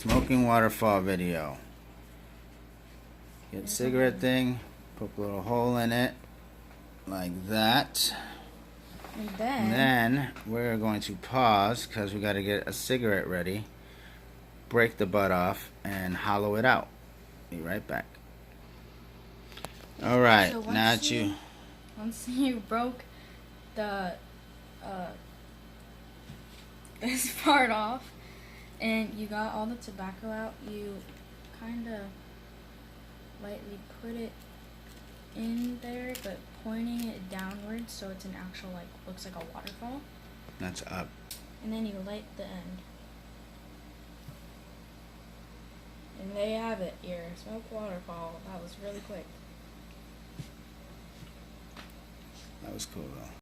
Smoking waterfall video. Get cigarette thing, poke a little hole in it, like that. And then we're going to pause because we got to get a cigarette ready. Break the butt off and hollow it out. Be right back. All right, so now that you once you broke the this part off and you got all the tobacco out, you kind of lightly put it in there, but pointing it downwards so it's an actual, like, looks like a waterfall. That's up. And then you light the end. And there you have it, your smoke waterfall. That was really quick. That was cool though.